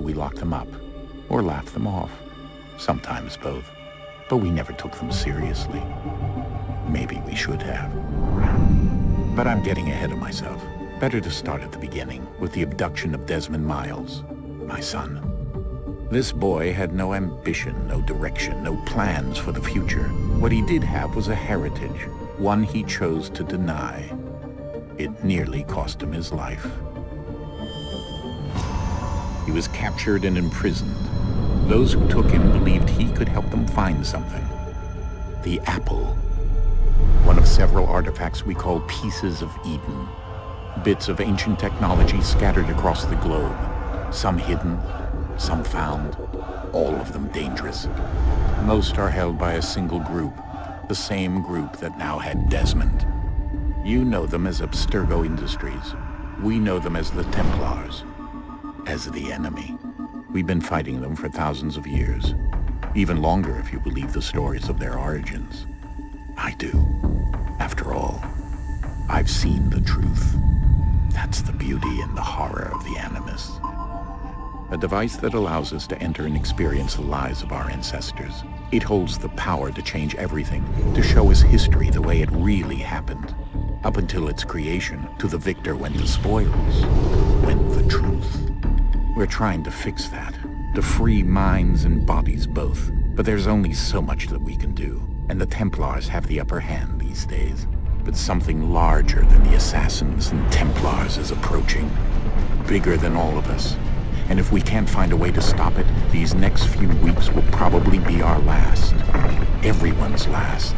we locked them up, or laughed them off. Sometimes both. But we never took them seriously. Maybe we should have. But I'm getting ahead of myself. Better to start at the beginning, with the abduction of Desmond Miles, my son. This boy had no ambition, no direction, no plans for the future. What he did have was a heritage, one he chose to deny. It nearly cost him his life. He was captured and imprisoned. Those who took him believed he could help them find something. The apple. One of several artifacts we call Pieces of Eden. Bits of ancient technology scattered across the globe. Some hidden, some found, all of them dangerous. Most are held by a single group, the same group that now had Desmond. You know them as Abstergo Industries. We know them as the Templars, as the enemy. We've been fighting them for thousands of years, even longer if you believe the stories of their origins. I do. After all, I've seen the truth. That's the beauty and the horror of the Animus. A device that allows us to enter and experience the lives of our ancestors. It holds the power to change everything, to show us history the way it really happened. Up until its creation, to the victor went the spoils, went the truth. We're trying to fix that, to free minds and bodies both. But there's only so much that we can do, and the Templars have the upper hand these days. But something larger than the Assassins and Templars is approaching, bigger than all of us. And if we can't find a way to stop it, these next few weeks will probably be our last. Everyone's last.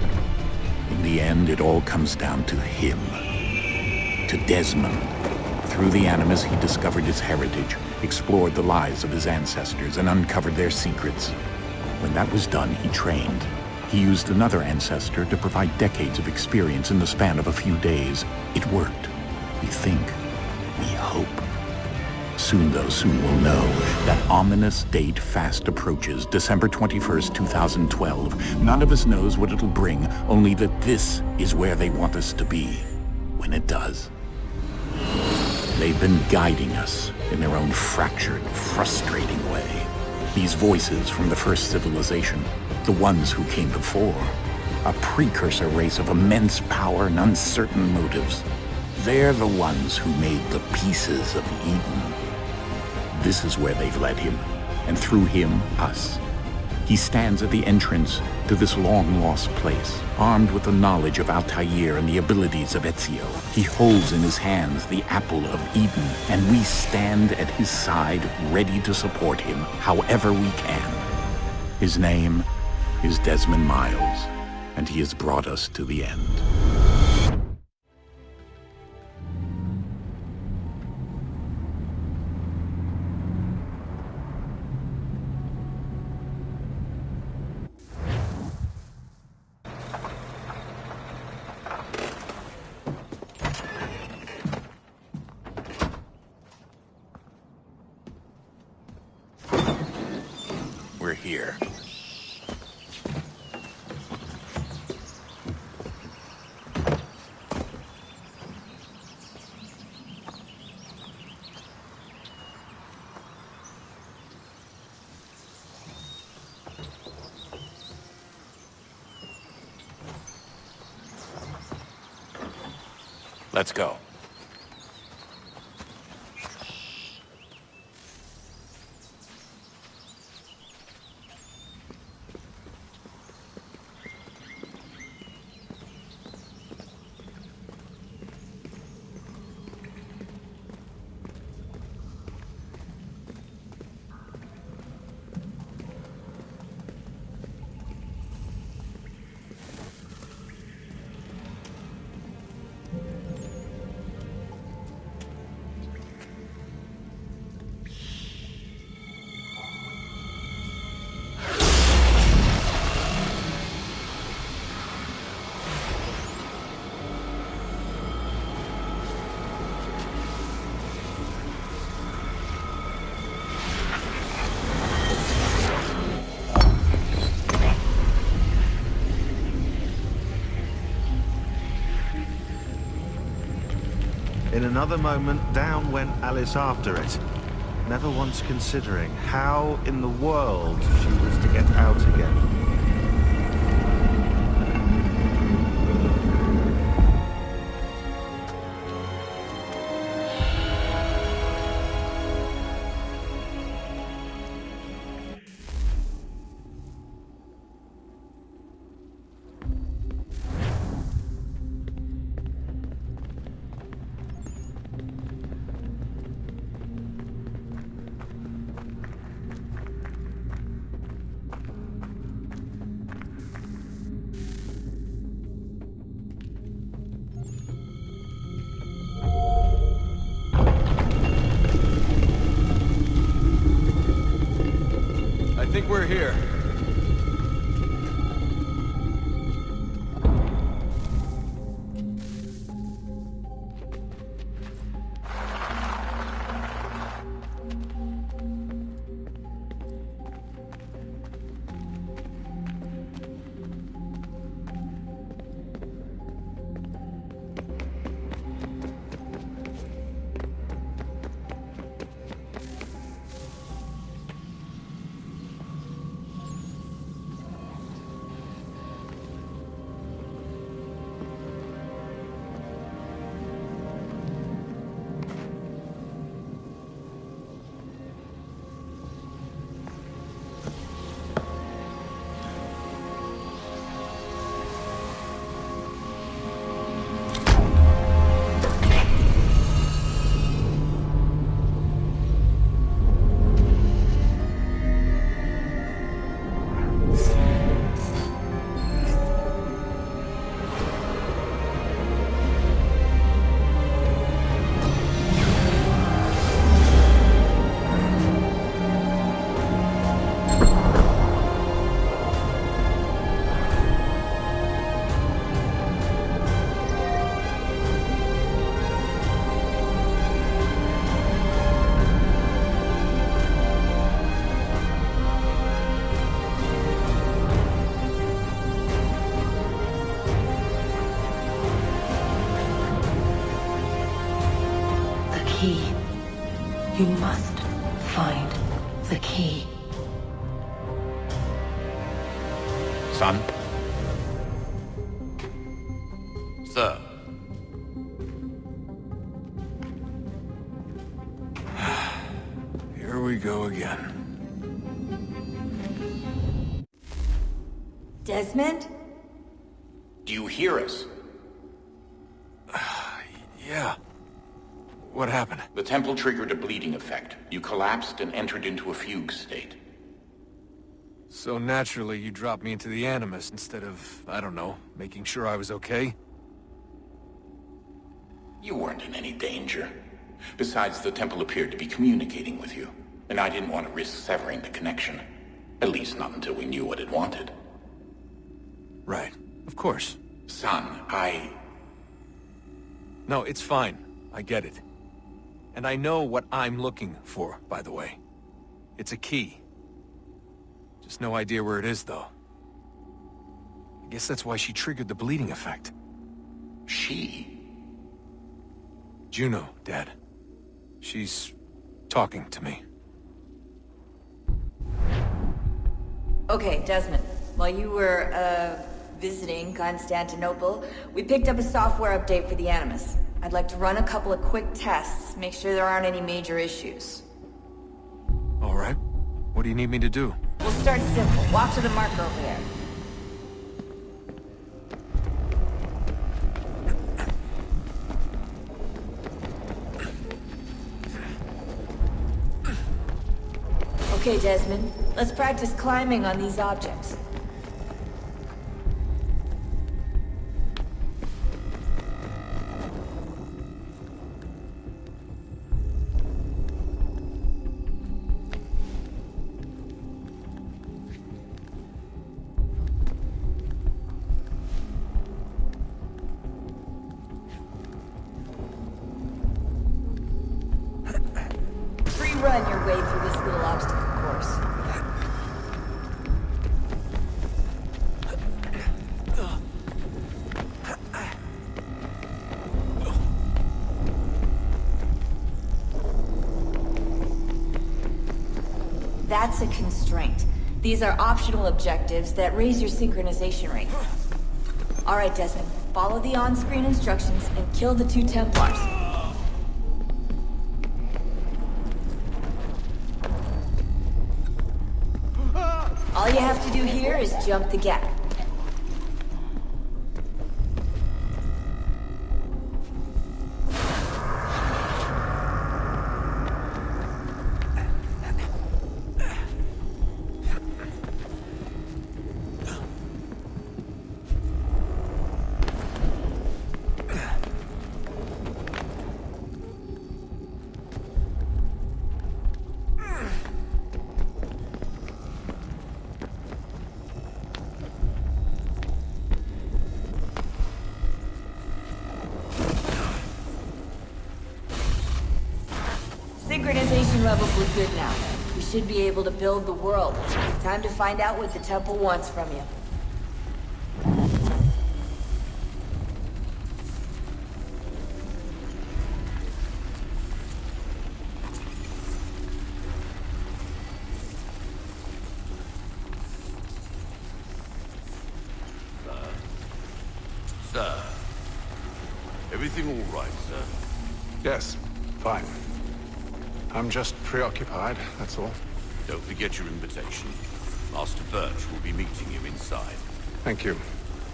In the end, it all comes down to him. To Desmond. Through the Animus, he discovered his heritage, explored the lives of his ancestors, and uncovered their secrets. When that was done, he trained. He used another ancestor to provide decades of experience in the span of a few days. It worked. We think. We hope. Soon we'll know. That ominous date fast approaches, December 21st, 2012. None of us knows what it'll bring, only that this is where they want us to be when it does. They've been guiding us in their own fractured, frustrating way. These voices from the first civilization, the ones who came before, a precursor race of immense power and uncertain motives. They're the ones who made the Pieces of Eden. This is where they've led him, and through him, us. He stands at the entrance to this long-lost place, armed with the knowledge of Altair and the abilities of Ezio. He holds in his hands the Apple of Eden, and we stand at his side, ready to support him however we can. His name is Desmond Miles, and he has brought us to the end. We're here. Let's go. In another moment, down went Alice after it. never once considering how in the world she was to get out again. I think we're here. Key. You must find the key. Son? Sir. Here we go again. Desmond? Do you hear us? Yeah. What happened? The temple triggered a bleeding effect. You collapsed and entered into a fugue state. So naturally, you dropped me into the Animus instead of, I don't know, making sure I was okay? You weren't in any danger. Besides, the temple appeared to be communicating with you, and I didn't want to risk severing the connection. At least not until we knew what it wanted. Right. Of course. Son, No, it's fine. I get it. And I know what I'm looking for, by the way. It's a key. Just no idea where it is, though. I guess that's why she triggered the bleeding effect. She? Juno, Dad. She's talking to me. Okay, Desmond. While you were, visiting Constantinople, we picked up a software update for the Animus. I'd like to run a couple of quick tests, make sure there aren't any major issues. All right. What do you need me to do? We'll start simple. Walk to the marker over there. Okay, Desmond. Let's practice climbing on these objects. Run your way through this little obstacle course. That's a constraint. These are optional objectives that raise your synchronization rate. Alright, Desmond. Follow the on-screen instructions and kill the 2 Templars. All you have to do here is jump the gap. Synchronization levels look good now. We should be able to build the world. Time to find out what the temple wants from you. Sir. Everything all right, sir? Yes, fine. I'm just preoccupied, that's all. Don't forget your invitation. Master Birch will be meeting you inside. Thank you.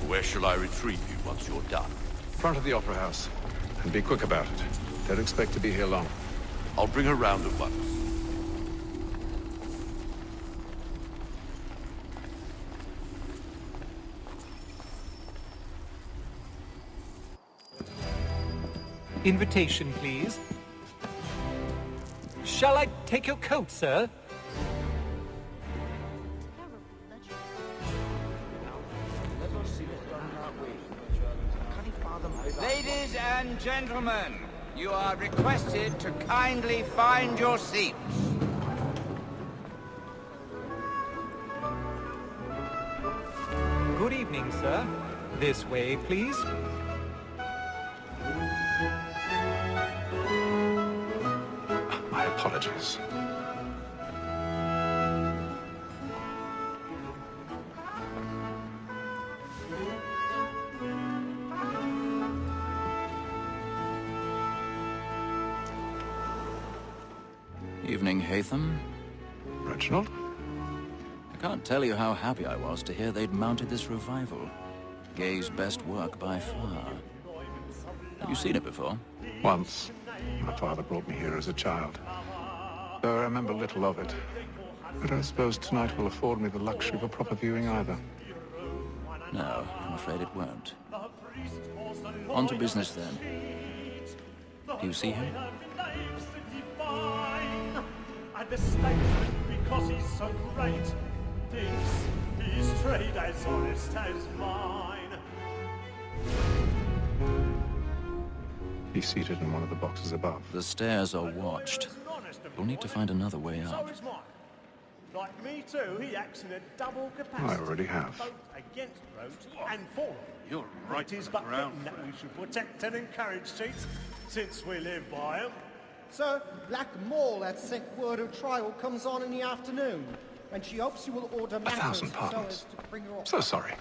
Where shall I retrieve you once you're done? Front of the Opera House. And be quick about it. Don't expect to be here long. I'll bring her round at once. Invitation, please. Shall I take your coat, sir? Ladies and gentlemen, you are requested to kindly find your seats. Good evening, sir. This way, please. My apologies. Evening, Haytham. Reginald? I can't tell you how happy I was to hear they'd mounted this revival. Gay's best work by far. Have you seen it before? Once. My father brought me here as a child. Though I remember little of it. But I suppose tonight will afford me the luxury of a proper viewing either. No, I'm afraid it won't. On to business then. Do you see him? And the statesman, because he's so great, thinks his trade as honest as mine. He's seated in one of the boxes above. The stairs are watched. We'll need to find another way up. So is mine. Like me too, he acts in a double capacity. I already have. Both against Rhodes and for them. You're right It is on but the ground. fitting that we should protect and encourage cheats, since we live by them. Sir, Black Maul had sent word of trial comes on in the afternoon, and she hopes you will order matters 1,000 so pardons. as to bring her off. So sorry.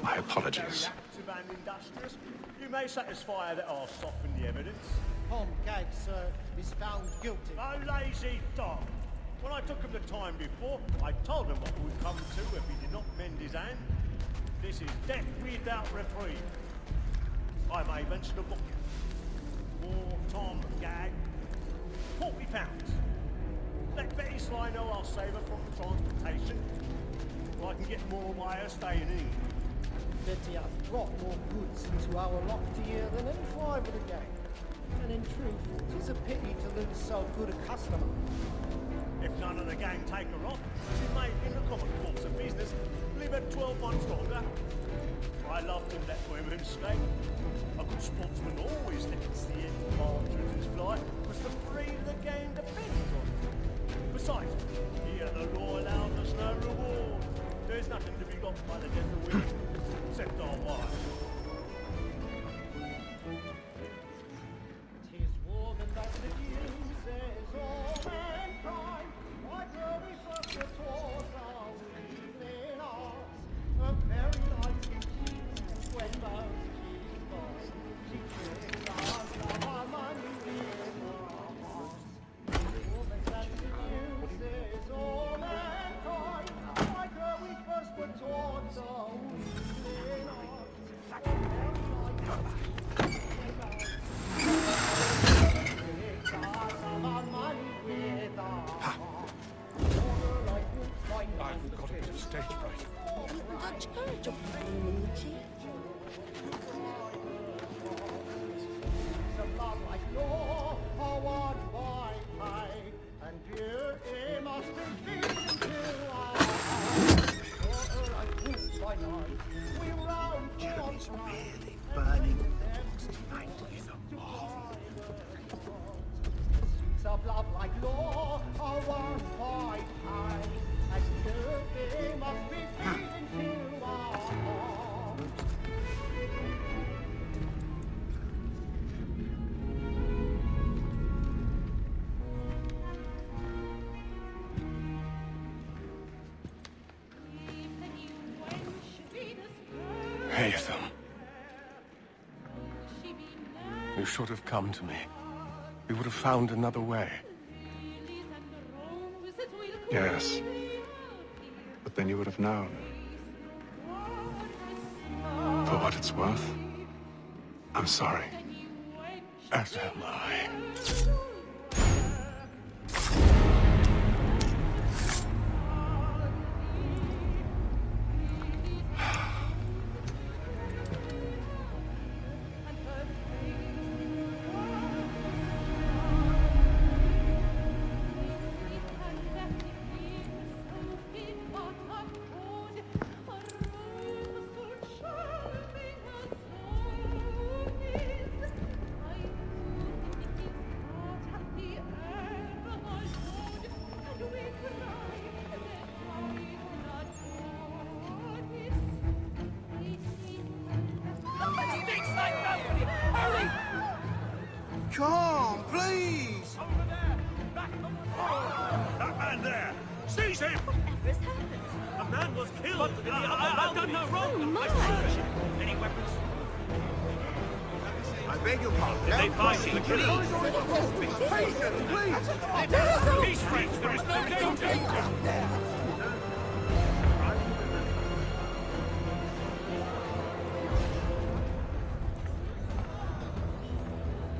My apologies. Very active and industrious. You may satisfy her that I'll soften the evidence. Tom Gag, sir, is found guilty. No lazy dog. When I took him the time before, I told him what would come to if he did not mend his hand. This is death without reprieve. I may mention a book. For Tom Gag, £40. Let Betty Sly know I'll save her from the transportation. So I can get more by her staying in England. Betty hath brought more goods into our locked here than any five of the gang. And in truth, it is a pity to lose so good a customer. If none of the gang take her on, she may, in the common course of business, live at 12 months longer. I love to let women stay. A good sportsman always lets the end of partridge's fly, because the free of the game depends on it. Besides, here the law allows us no reward. There's nothing to be got by the death of women, except our wives. Tis war that uses all mankind. Why glory for I've got a bit of stage fright. Jeremy's really burning tonight with a marvel. Of love like law, our fight high, as you must be feeling to our heart. Haytham. You should have come to me. We would have found another way. Yes. But then you would have known. For what it's worth, I'm sorry. As am I. Come, please! Over there! Back on the floor! That man there! Seize him! Whatever's happened? A man was killed! I've done no wrong! I searched him! Any weapons? I beg your pardon. Did they find the killers? Patience, please! Peace, friends! There is no danger!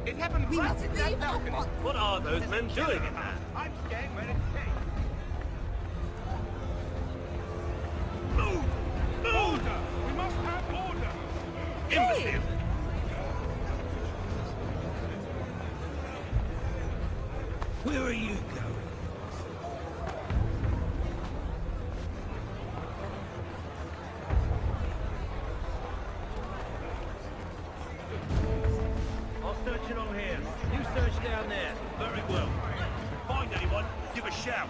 It happened right in that balcony. What are those men doing in there? I'm staying where it's safe. Move! Order! We must have order! Imbecile! Where are you going? I'll search along here. You search down there. Very well. If you find anyone, give a shout.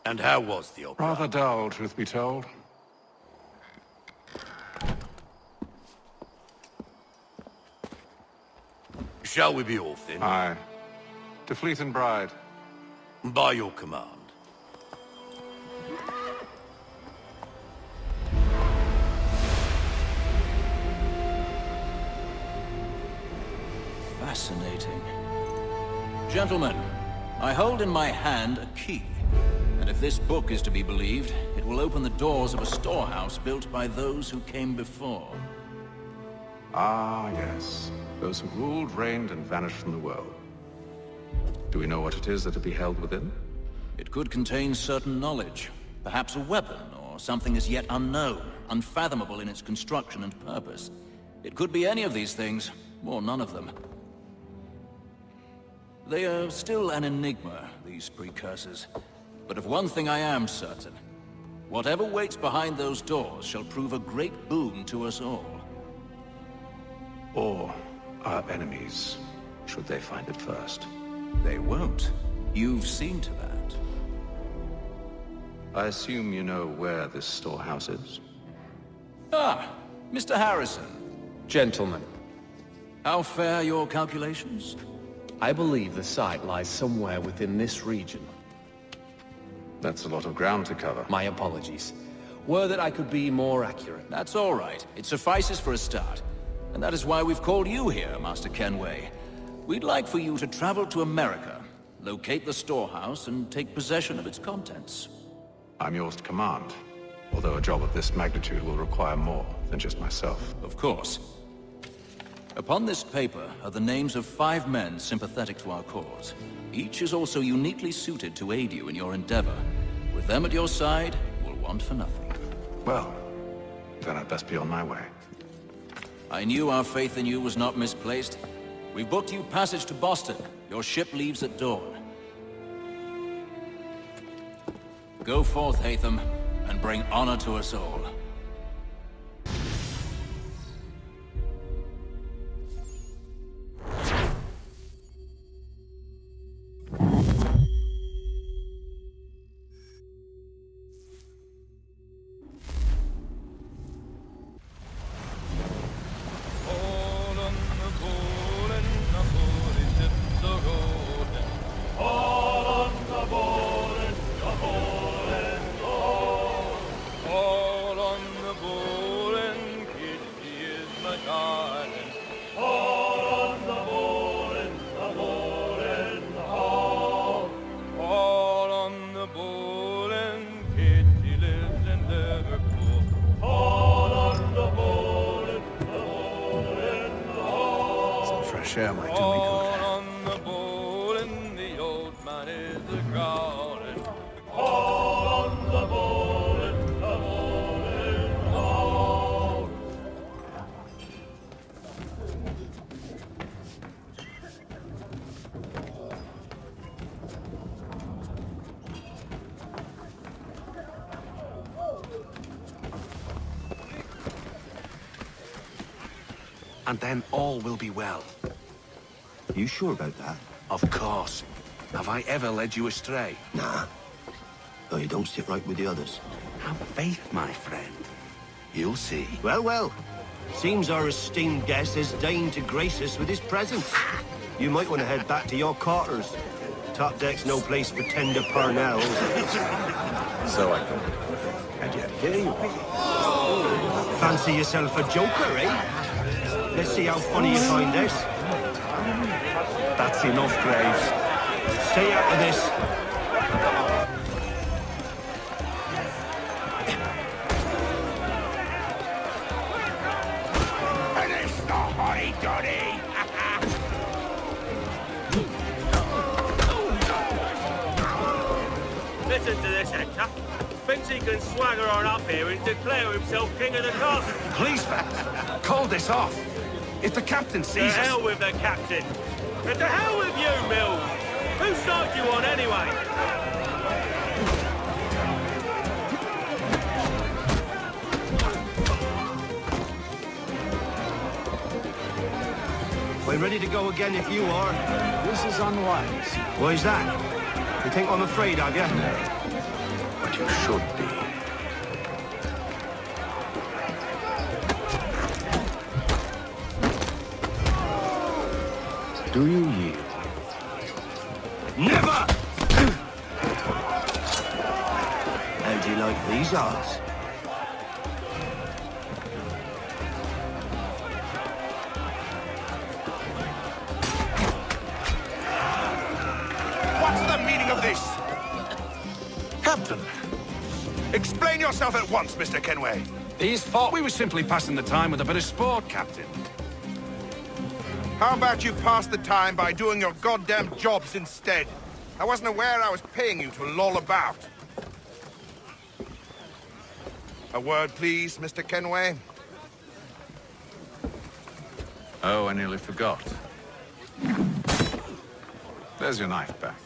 And how was the opera? Rather dull, truth be told. Shall we be off then? Aye. To Fleet and Bride. By your command. Fascinating. Gentlemen, I hold in my hand a key. And if this book is to be believed, it will open the doors of a storehouse built by those who came before. Ah, yes. Those who ruled, reigned, and vanished from the world. Do we know what it is that to be held within? It could contain certain knowledge. Perhaps a weapon, or something as yet unknown, unfathomable in its construction and purpose. It could be any of these things, or none of them. They are still an enigma, these precursors. But of one thing I am certain. Whatever waits behind those doors shall prove a great boon to us all. Or our enemies, should they find it first. They won't. You've seen to that. I assume you know where this storehouse is? Ah, Mr. Harrison. Gentlemen, How fare your calculations? I believe the site lies somewhere within this region. That's a lot of ground to cover. My apologies. Were that I could be more accurate. That's all right. It suffices for a start. And that is why we've called you here, Master Kenway. We'd like for you to travel to America, locate the storehouse, and take possession of its contents. I'm yours to command, although a job of this magnitude will require more than just myself. Of course. Upon this paper are the names of 5 men sympathetic to our cause. Each is also uniquely suited to aid you in your endeavor. With them at your side, you'll want for nothing. Well, then I'd best be on my way. I knew our faith in you was not misplaced. We've booked you passage to Boston. Your ship leaves at dawn. Go forth, Hatham, and bring honor to us all. Share my Tommy good. On the bowl and the old man is a-growling. On the bowl and the bowling hall. And then all will be well. You sure about that? Of course. Have I ever led you astray? Nah. Though you don't sit right with the others. Have faith, my friend. You'll see. Well, well. Seems our esteemed guest has deigned to grace us with his presence. You might want to head back to your quarters. Top deck's no place for tender parnells. So I thought. And yet here you are. Fancy yourself a joker, eh? Let's see how funny you find this. That's enough, Graves. Stay out of this. Finish the hotty-dotty! Listen to this, Hector. Thinks he can swagger on up here and declare himself king of the castle. Please, Pat, call this off. If the captain sees us... To hell with the captain. And to hell with you, Mills! Who signed you on, anyway? We're ready to go again if you are. This is unwise. Why's that? You think I'm afraid of you? No. But you should be. Do you yield? Never! How do you like these odds? What's the meaning of this? Captain, Explain yourself at once, Mr. Kenway. these thought we were simply passing the time with a bit of sport, Captain. How about you pass the time by doing your goddamn jobs instead? I wasn't aware I was paying you to loll about. A word, please, Mr. Kenway. Oh, I nearly forgot. There's your knife back.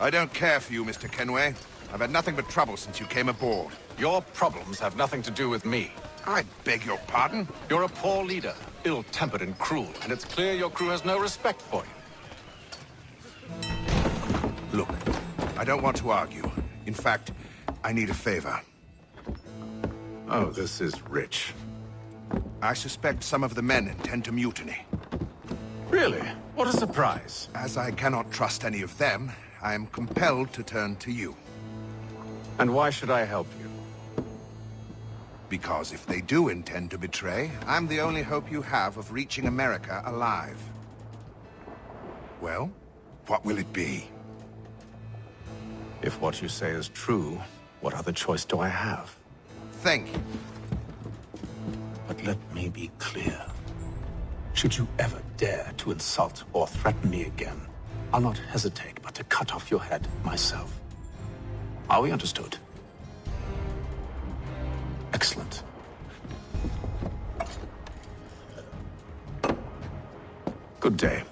I don't care for you, Mr. Kenway. I've had nothing but trouble since you came aboard. Your problems have nothing to do with me. I beg your pardon? You're a poor leader, ill-tempered and cruel, and it's clear your crew has no respect for you. Look, I don't want to argue. In fact, I need a favor. Oh, this is rich. I suspect some of the men intend to mutiny. Really? What a surprise. As I cannot trust any of them, I am compelled to turn to you. And why should I help you? Because if they do intend to betray, I'm the only hope you have of reaching America alive. Well, what will it be? If what you say is true, what other choice do I have? Thank you. But let me be clear. Should you ever dare to insult or threaten me again, I'll not hesitate but to cut off your head myself. Are we understood? Excellent. Good day.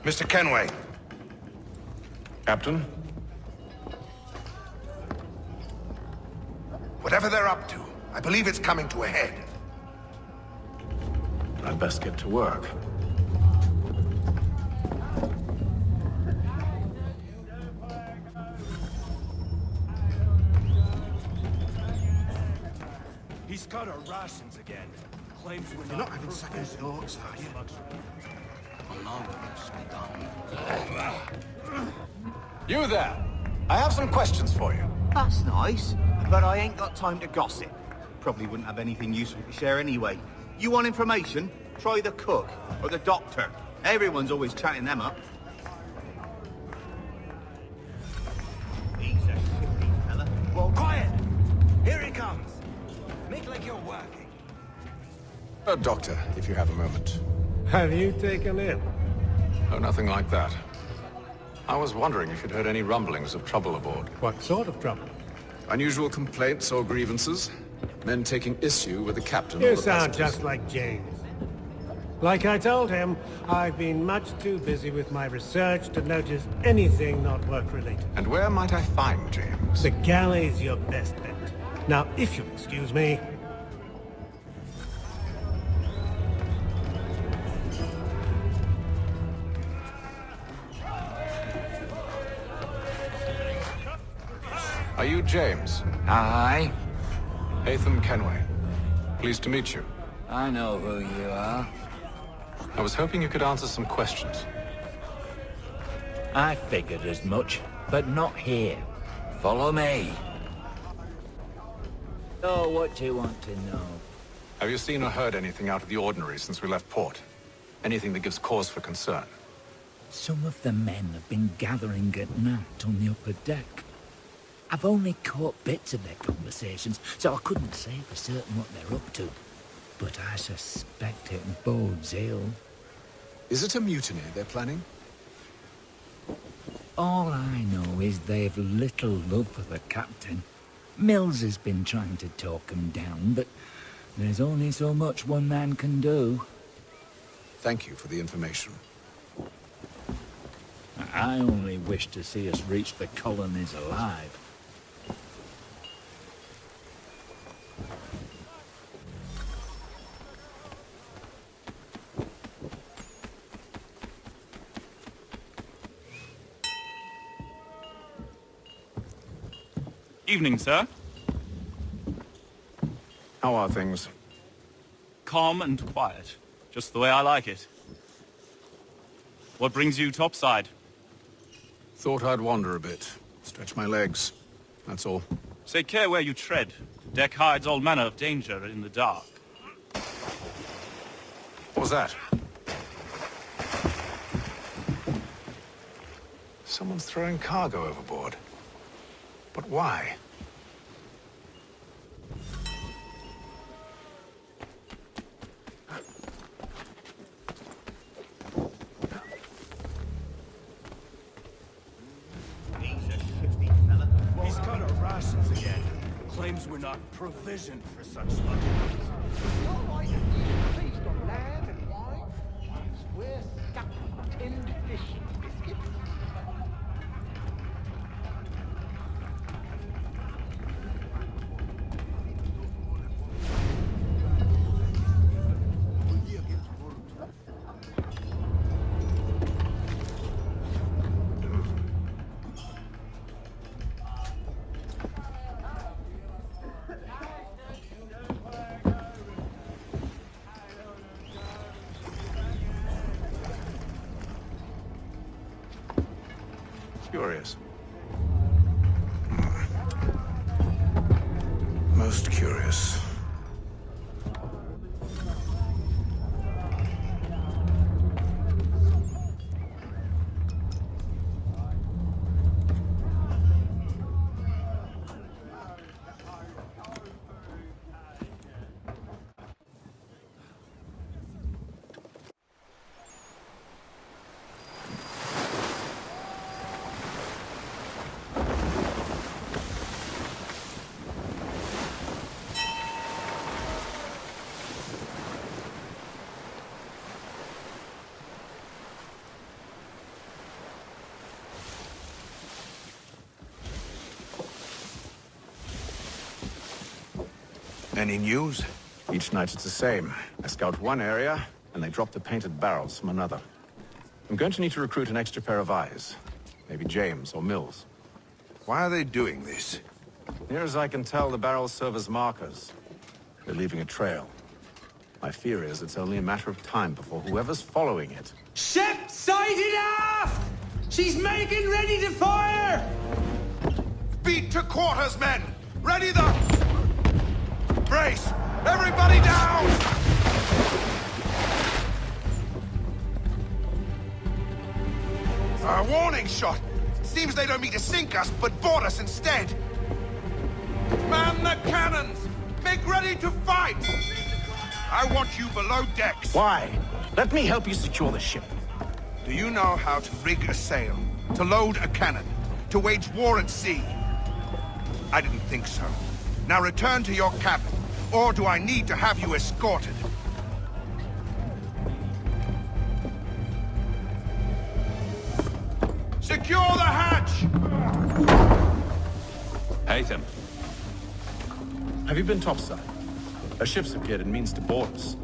Mr. Kenway. Captain? Whatever they're up to, I believe it's coming to a head. I'd best get to work. He's got our rations again. Claims we're You're not having second thoughts, are you? You there! I have some questions for you. That's nice, but I ain't got time to gossip. Probably wouldn't have anything useful to share anyway. You want information? Try the cook, or the doctor. Everyone's always chatting them up. He's a shifty fella. Well, quiet! Here he comes. Make like you're working. Doctor, if you have a moment. Have you taken in? Oh, nothing like that. I was wondering if you'd heard any rumblings of trouble aboard. What sort of trouble? Unusual complaints or grievances? Men taking issue with the captain or You the sound passengers? just like James. Like I told him, I've been much too busy with my research to notice anything not work-related. And where might I find James? The galley's your best bet. Now, if you'll excuse me... Are you James? Aye. Haytham Kenway. Pleased to meet you. I know who you are. I was hoping you could answer some questions. I figured as much, but not here. Follow me. So what do you want to know? Have you seen or heard anything out of the ordinary since we left port? Anything that gives cause for concern? Some of the men have been gathering at night on the upper deck. I've only caught bits of their conversations, so I couldn't say for certain what they're up to. But I suspect it bodes ill. Is it a mutiny they're planning? All I know is they've little love for the captain. Mills has been trying to talk him down, but there's only so much one man can do. Thank you for the information. I only wish to see us reach the colonies alive. Evening, sir. How are things? Calm and quiet. Just the way I like it. What brings you topside? Thought I'd wander a bit. Stretch my legs. That's all. Take care where you tread. The deck hides all manner of danger in the dark. What was that? Someone's throwing cargo overboard. But why? He's got our rations again. Claims we're not provisioned for such luxuries. Feast on lamb and wine. We're stuck with tinned fish and biscuits. Curious. Most curious. Any news? Each night it's the same. I scout one area, and they drop the painted barrels from another. I'm going to need to recruit an extra pair of eyes. Maybe James or Mills. Why are they doing this? Near as I can tell, the barrels serve as markers. They're leaving a trail. My fear is it's only a matter of time before whoever's following it... Ship sighted aft! She's making ready to fire! Beat to quarters, men! Ready the... Brace! Everybody down! A warning shot! Seems they don't mean to sink us, but board us instead! Man the cannons! Make ready to fight! I want you below decks! Why? Let me help you secure the ship. Do you know how to rig a sail? To load a cannon? To wage war at sea? I didn't think so. Now return to your cabin, or do I need to have you escorted? Secure the hatch! Haytham. Have you been topside? A ship's appeared and means to board us.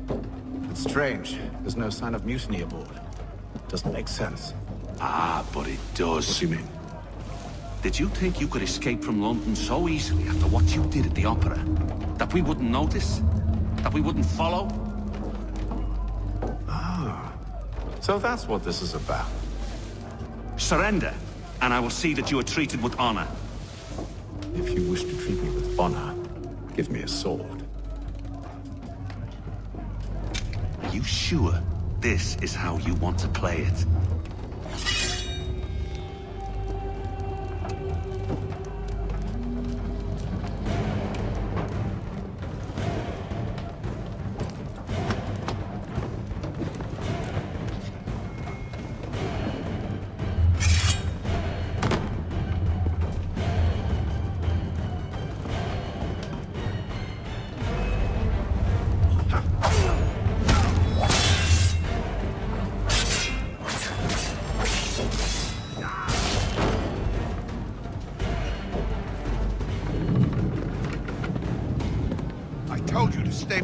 It's strange. There's no sign of mutiny aboard. Doesn't make sense. Ah, but it does. What do you mean? Did you think you could escape from London so easily after what you did at the opera? That we wouldn't notice? That we wouldn't follow? Ah. So that's what this is about. Surrender, and I will see that you are treated with honor. If you wish to treat me with honor, give me a sword. Are you sure this is how you want to play it?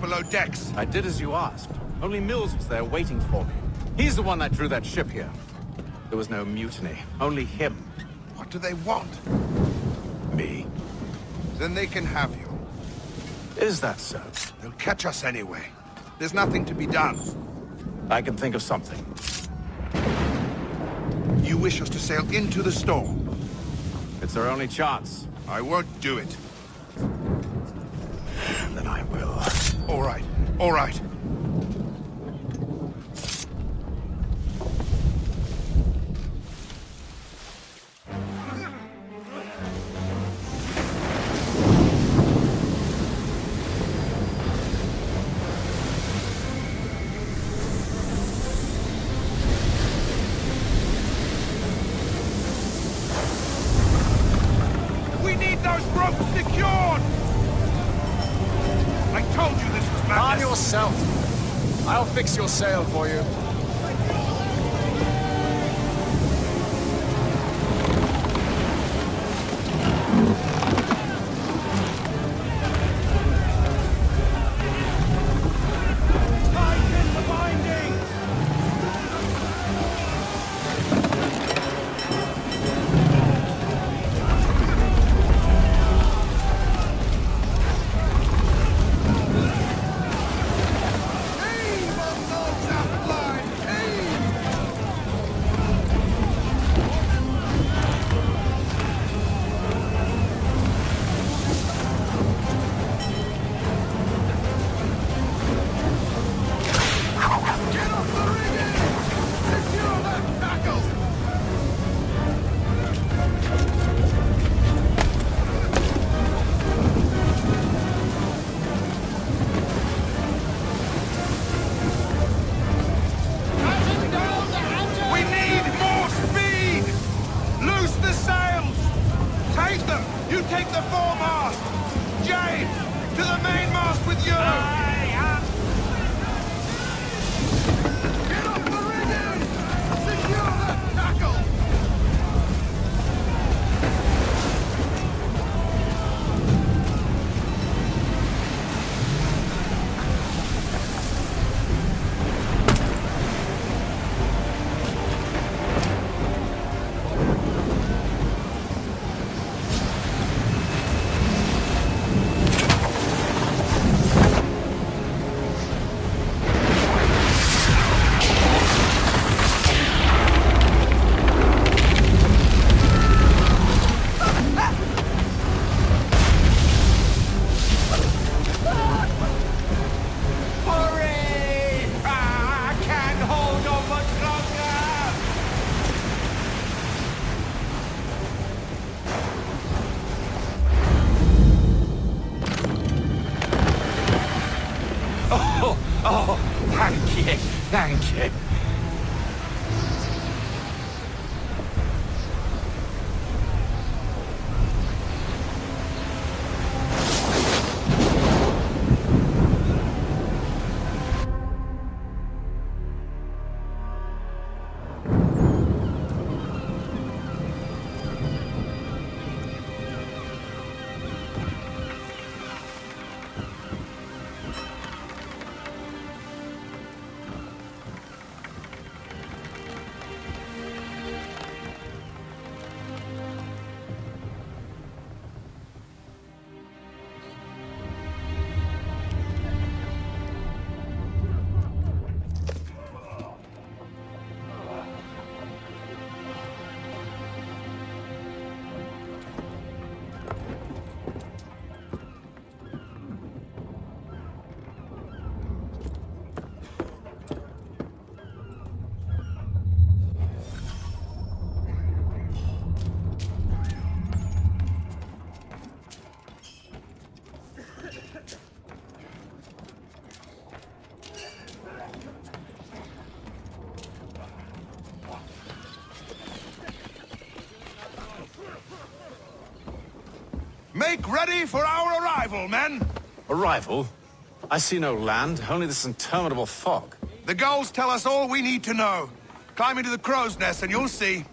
Below decks. I did as you asked. Only Mills was there waiting for me. He's the one that drew that ship here. There was no mutiny, only him. What do they want? Me. Then they can have you. Is that so? They'll catch us anyway. There's nothing to be done. I can think of something. You wish us to sail into the storm? It's our only chance. I won't do it. Then I will. All right, all right. yourself. I'll fix your sail for you. Oh, thank you, thank you. Make ready for our arrival, men! Arrival? I see no land, only this interminable fog. The gulls tell us all we need to know. Climb into the crow's nest and you'll see.